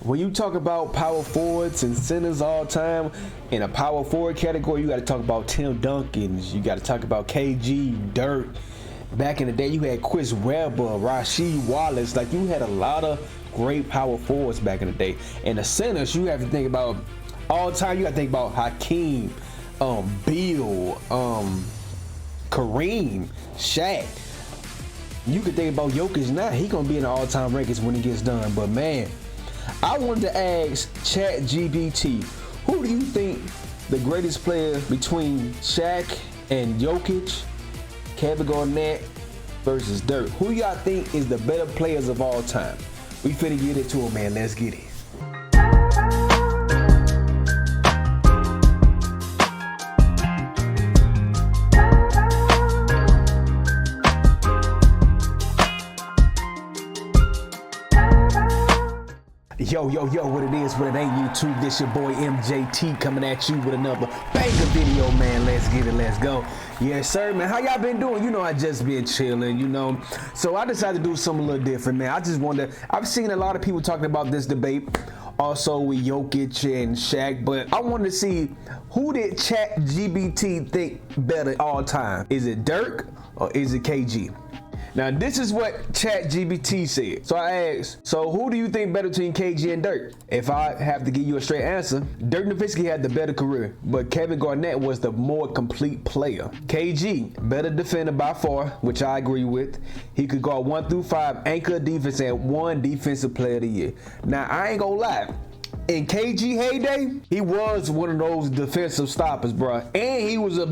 when you talk about power forwards and centers all time in a power forward category, you got to talk about Tim Duncan. You got to talk about KG, Dirk. Back in the day, you had Chris Webber, Rasheed Wallace. Like, you had a lot of great power forwards back in the day. And the centers, you have to think about all time. You got to think about Hakeem, Bill, Kareem, Shaq. You could think about Jokic now. He gonna be in the all-time rankings when he gets done. But man, I wanted to ask ChatGPT, who do you think the greatest player between Shaq and Jokic, Kevin Garnett versus Dirk? Who y'all think is the better players of all time? We finna get it to him, man. Let's get it. Yo, what it is, what it ain't, YouTube. This your boy MJT coming at you with another banger video, man. Let's get it, let's go. Yes, sir, man. How y'all been doing? You know, I just been chilling, you know. So I decided to do something a little different, man. I just wanted to, I've seen a lot of people talking about this debate, also with Jokic and Shaq, but I wanted to see, who did ChatGPT think better all time? Is it Dirk or is it KG? Now, this is what ChatGPT said. So I asked, so who do you think better between KG and Dirk? If I have to give you a straight answer, Dirk Nowitzki had the better career, but Kevin Garnett was the more complete player. KG, better defender by far, which I agree with. He could guard 1 through 5, anchor defense, and 1 defensive player of the year. Now, I ain't gonna lie. In KG heyday, he was one of those defensive stoppers, bro. And he was a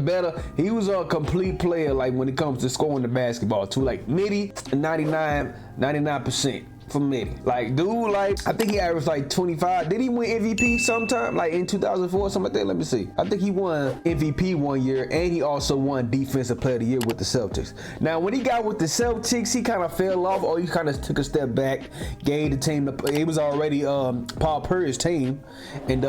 complete player, like when it comes to scoring the basketball too. Like midi, 99% for midi. Like, dude, like, I think he averaged like 25. Did he win MVP sometime? Like in 2004, something like that? Let me see. I think he won MVP one year, and he also won Defensive Player of the Year with the Celtics. Now, when he got with the Celtics, he kind of fell off, or he kind of took a step back, gave the team, it was already Paul Pierce's team, and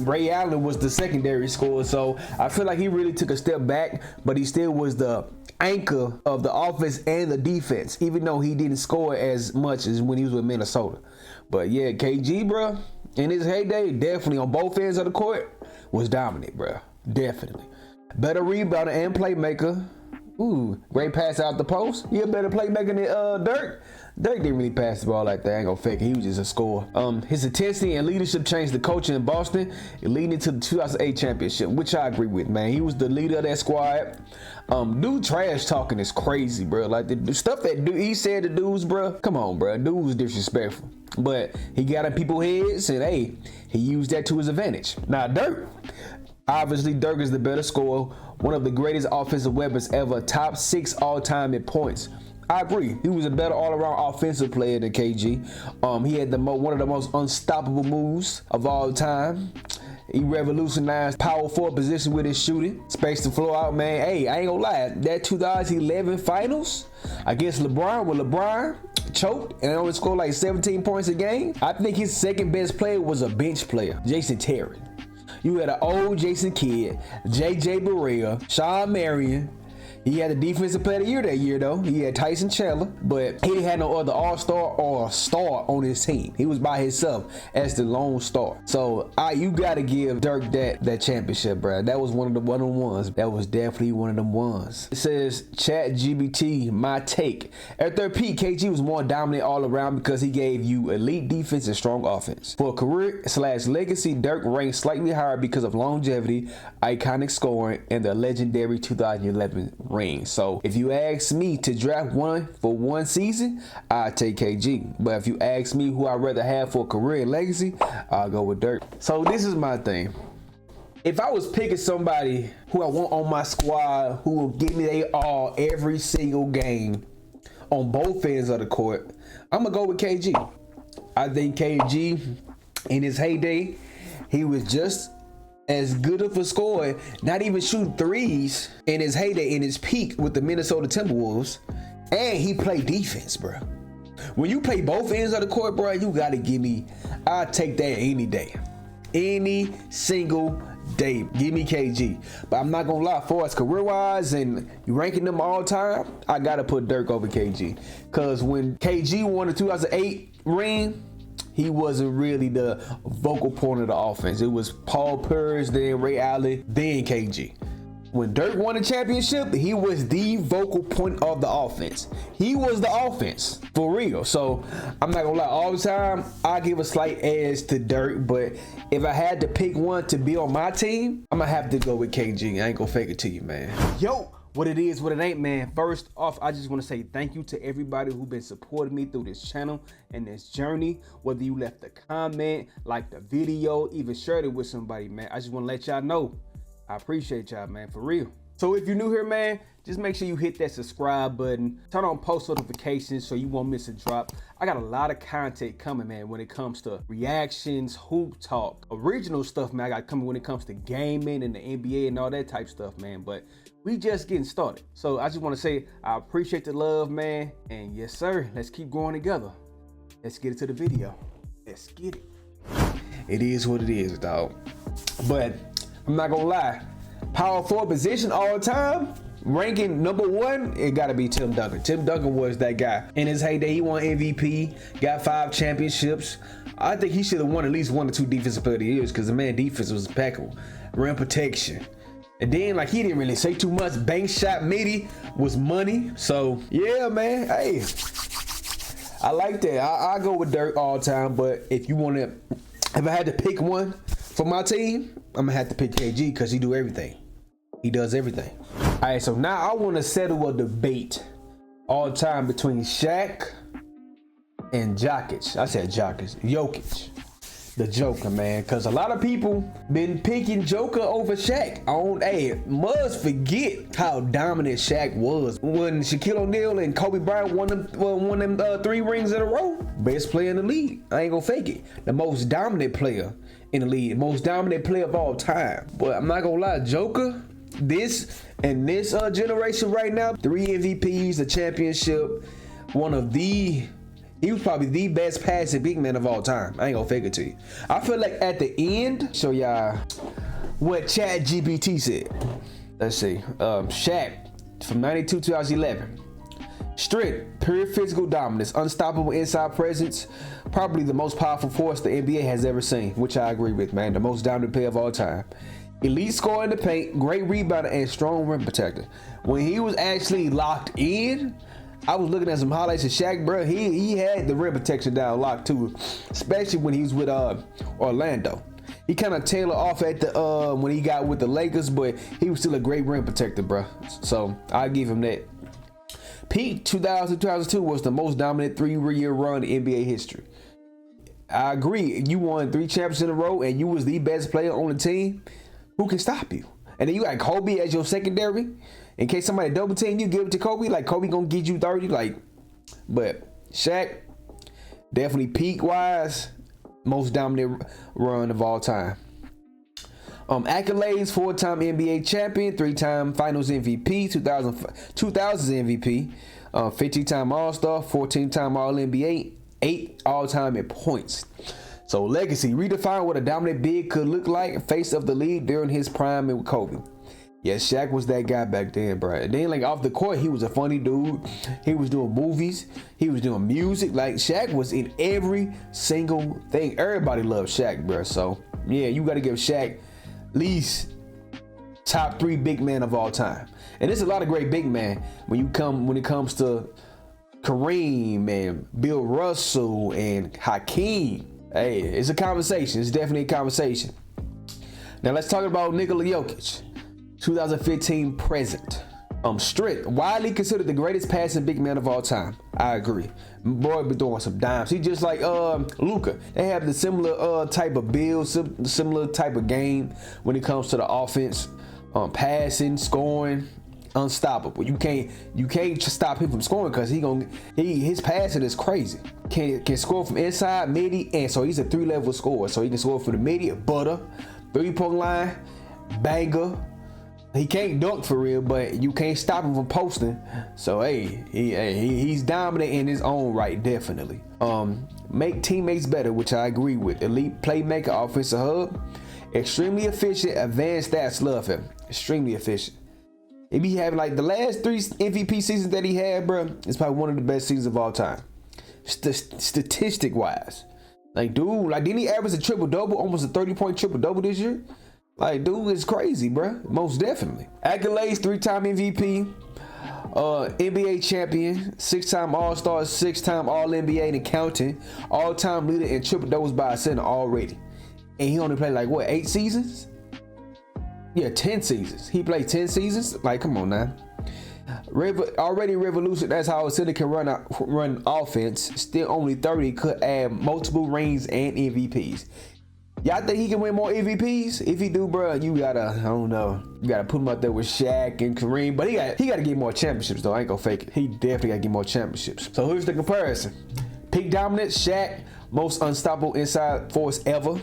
Ray Allen was the secondary scorer, so I feel like he really took a step back, but he still was the anchor of the offense and the defense, even though he didn't score as much as when he was with Minnesota. But yeah, KG, bro, in his heyday, definitely on both ends of the court, was dominant, bro. Definitely. Better rebounder and playmaker. Ooh, great pass out the post. He a better playmaker than Dirk. Dirk didn't really pass the ball like that. I ain't gonna fake it. He was just a scorer. His intensity and leadership changed the coaching in Boston, leading to the 2008 championship, which I agree with, man. He was the leader of that squad. Dude trash talking is crazy, bro. Like the stuff that he said to dudes, bro. Come on, bro. Dude was disrespectful. But he got in people's heads, and hey, he used that to his advantage. Now, Dirk. Obviously, Dirk is the better scorer, one of the greatest offensive weapons ever, top 6 all-time in points. I agree. He was a better all-around offensive player than KG. He had one of the most unstoppable moves of all time. He revolutionized power forward position with his shooting. Spaced the floor out, man. Hey, I ain't gonna lie. That 2011 finals against LeBron, when LeBron choked and only scored like 17 points a game, I think his second best player was a bench player, Jason Terry. You had an old Jason Kidd, J.J. Barea, Sean Marion. He had the defensive player of the year that year, though. He had Tyson Chandler, but he didn't have no other all-star or star on his team. He was by himself as the lone star. So you gotta give Dirk that championship, bro. That was one of the ones. That was definitely one of them ones. It says ChatGPT, my take. At their peak, KG was more dominant all around because he gave you elite defense and strong offense. For career/legacy, Dirk ranked slightly higher because of longevity, iconic scoring, and the legendary 2011 ring. So if you ask me to draft one for one season, I'd take KG. But if you ask me who I'd rather have for career and legacy, I'll go with Dirk. So this is my thing. If I was picking somebody who I want on my squad, who will give me their all every single game on both ends of the court, I'm gonna go with KG. I think KG in his heyday, he was just as good of a scorer, not even shooting threes in his heyday, in his peak with the Minnesota Timberwolves, and he played defense, bro. When you play both ends of the court, bro, you gotta give me, I'll take that any day. Any single day. Give me KG. But I'm not gonna lie, for us career-wise and ranking them all time, I gotta put Dirk over KG. Cause when KG won the 2008 ring, he wasn't really the vocal point of the offense. It was Paul Pierce, then Ray Allen, then KG. When Dirk won the championship, he was the vocal point of the offense. He was the offense, for real. So I'm not gonna lie, all the time, I give a slight edge to Dirk, but if I had to pick one to be on my team, I'm gonna have to go with KG. I ain't gonna fake it to you, man. Yo, what it is, what it ain't, man. First off, I just want to say thank you to everybody who's been supporting me through this channel and this journey. Whether you left a comment, liked the video, even shared it with somebody, man. I just want to let y'all know I appreciate y'all, man, for real. So if you're new here, man, just make sure you hit that subscribe button, turn on post notifications so you won't miss a drop. I got a lot of content coming, man, when it comes to reactions, hoop talk, original stuff, man. I got coming when it comes to gaming and the NBA and all that type stuff, man. But we just getting started. So I just want to say I appreciate the love, man. And yes, sir, let's keep growing together. Let's get into the video. Let's get it. It is what it is, dog. But I'm not gonna lie, power forward position all the time, ranking number one, it gotta be Tim Duncan. Tim Duncan was that guy. In his heyday, he won MVP, got 5 championships. I think he should have won at least 1 or 2 defensive player of the years because the man defense was impeccable. Rim protection. And then, like, he didn't really say too much. Bank shot midi was money. So yeah, man, hey, I like that. I go with Dirk all the time, but if I had to pick one for my team, I'm gonna have to pick KG because he do everything. He does everything. All right, so now I want to settle a debate all the time between Shaq and Jokić. I said Jokić. The Joker, man, because a lot of people been picking Joker over Shaq. Must forget how dominant Shaq was when Shaquille O'Neal and Kobe Bryant won them 3 rings in a row. Best player in the league. I ain't gonna fake it. The most dominant player in the league, most dominant player of all time. But I'm not gonna lie, Joker, this generation right now, 3 MVPs, a championship, he was probably the best passing big man of all time. I ain't gonna fake it to you. I feel like at the end, show y'all what ChatGPT said. Let's see. Shaq from 92 to 2011. Strict, pure physical dominance, unstoppable inside presence, probably the most powerful force the NBA has ever seen, which I agree with, man. The most dominant player of all time. Elite scorer in the paint, great rebounder, and strong rim protector. When he was actually locked in, I was looking at some highlights of Shaq, bro. He had the rim protection down locked too, especially when he was with Orlando. He kind of tailored off at the when he got with the Lakers, but he was still a great rim protector, bro. So I give him that. Peak 2000-2002 was the most dominant 3-year run in NBA history. I agree. You won 3 championships in a row, and you was the best player on the team. Who can stop you? And then you got Kobe as your secondary. In case somebody double team you, give it to Kobe. Like, Kobe gonna get you 30. But Shaq, definitely peak wise, most dominant run of all time. Accolades: 4-time NBA champion, 3-time Finals MVP, 2000s MVP, 15-time All-Star, 14-time All-NBA, 8 all-time in points. So legacy: redefine what a dominant big could look like, face of the league during his prime with Kobe. Yeah, Shaq was that guy back then, bro. And then, like, off the court, he was a funny dude. He was doing movies. He was doing music. Like, Shaq was in every single thing. Everybody loved Shaq, bro. So, yeah, you got to give Shaq at least top 3 big men of all time. And there's a lot of great big men when it comes to Kareem and Bill Russell and Hakeem. Hey, it's a conversation. It's definitely a conversation. Now, let's talk about Nikola Jokić. 2015 present. Strict, widely considered the greatest passing big man of all time. I agree. Boy be throwing some dimes. He just like Luka. They have the similar type of build, similar type of game when it comes to the offense, passing, scoring, unstoppable. You can't stop him from scoring because his passing is crazy. Can score from inside, midi, and so he's a 3-level scorer. So he can score from the midi, butter, 3-point line, banger. He can't dunk for real, but you can't stop him from posting. So hey, he's dominant in his own right, definitely. Make teammates better, which I agree with. Elite playmaker, offensive hub, extremely efficient, advanced stats, love him. Extremely efficient. If he having like the last 3 MVP seasons that he had, bro, it's probably one of the best seasons of all time. Statistic wise, Like, dude, like, didn't he average a triple-double, almost a 30-point triple-double this year? Like, dude, it's crazy, bro. Most definitely. Accolades, 3-time MVP, NBA champion, 6-time All-Star, 6-time All-NBA and counting, all-time leader in triple-doubles by a center already. And he only played, like, what, 8 seasons? Yeah, 10 seasons. He played 10 seasons? Like, come on now. Already revolution. That's how a center can run offense. Still only 30, could add multiple rings and MVPs. Y'all think he can win more MVPs? If he do, bro, you gotta, I don't know, you gotta put him up there with Shaq and Kareem. But he gotta get more championships though. I ain't gonna fake it. He definitely gotta get more championships. So here's the comparison: peak dominance, Shaq, most unstoppable inside force ever.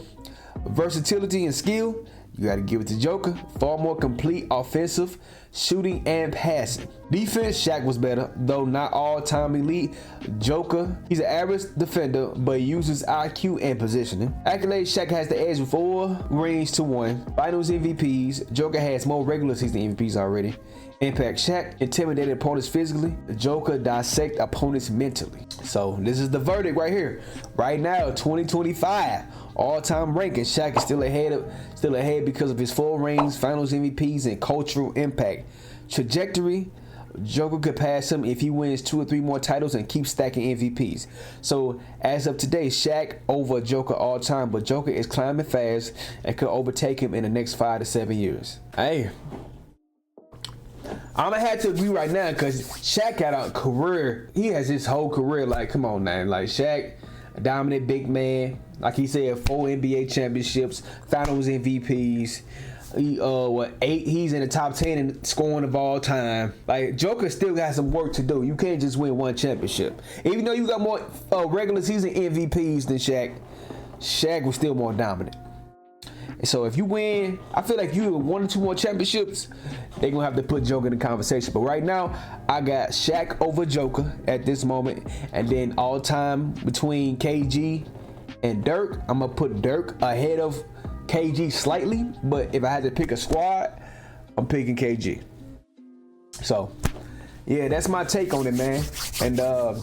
Versatility and skill, you gotta give it to Joker. Far more complete offensive, shooting and passing. Defense, Shaq was better, though not all-time elite. Joker, he's an average defender, but uses IQ and positioning. Accolades, Shaq has the edge with 4 rings to 1. Finals MVPs, Joker has more regular season MVPs already. Impact, Shaq intimidated opponents physically. Joker dissect opponents mentally. So this is the verdict right here. Right now, 2025 all-time ranking. Shaq is still ahead because of his 4 rings, Finals MVPs, and cultural impact. Trajectory, Joker could pass him if he wins 2 or 3 more titles and keeps stacking MVPs. So as of today, Shaq over Joker all time, but Joker is climbing fast and could overtake him in the next 5 to 7 years. Hey, I'm gonna have to agree right now because Shaq got a career. He has his whole career. Like, come on, man. Like, Shaq, a dominant big man. Like he said, 4 NBA championships, Finals MVPs. He's in the top 10 in scoring of all time. Like, Joker still got some work to do. You can't just win 1 championship. Even though you got more regular season MVPs than Shaq was still more dominant. And so if you win, I feel like you win 1 or 2 more championships, they're gonna have to put Joker in the conversation. But right now, I got Shaq over Joker at this moment, and then all time between KG and Dirk, I'm gonna put Dirk ahead of KG slightly, but if I had to pick a squad, I'm picking KG. So yeah, that's my take on it, man. And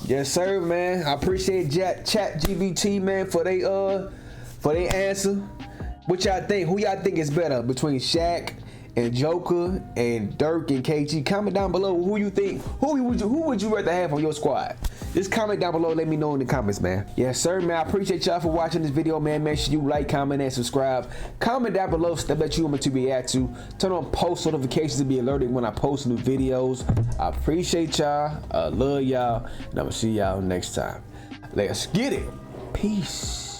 yes sir, man, I appreciate ChatGPT, man, for they answer. What y'all think? Who y'all think is better between Shaq and Joker and Dirk and KG? Comment down below who you think, who would you rather have on your squad? Just comment down below, let me know in the comments, man. Yes sir, man, I appreciate y'all for watching this video, man. Make sure you like, comment, and subscribe. Comment down below stuff that you want me to react to. Turn on post notifications to be alerted when I post new videos. I appreciate y'all, I love y'all, and I'm gonna see y'all next time. Let's get it. Peace.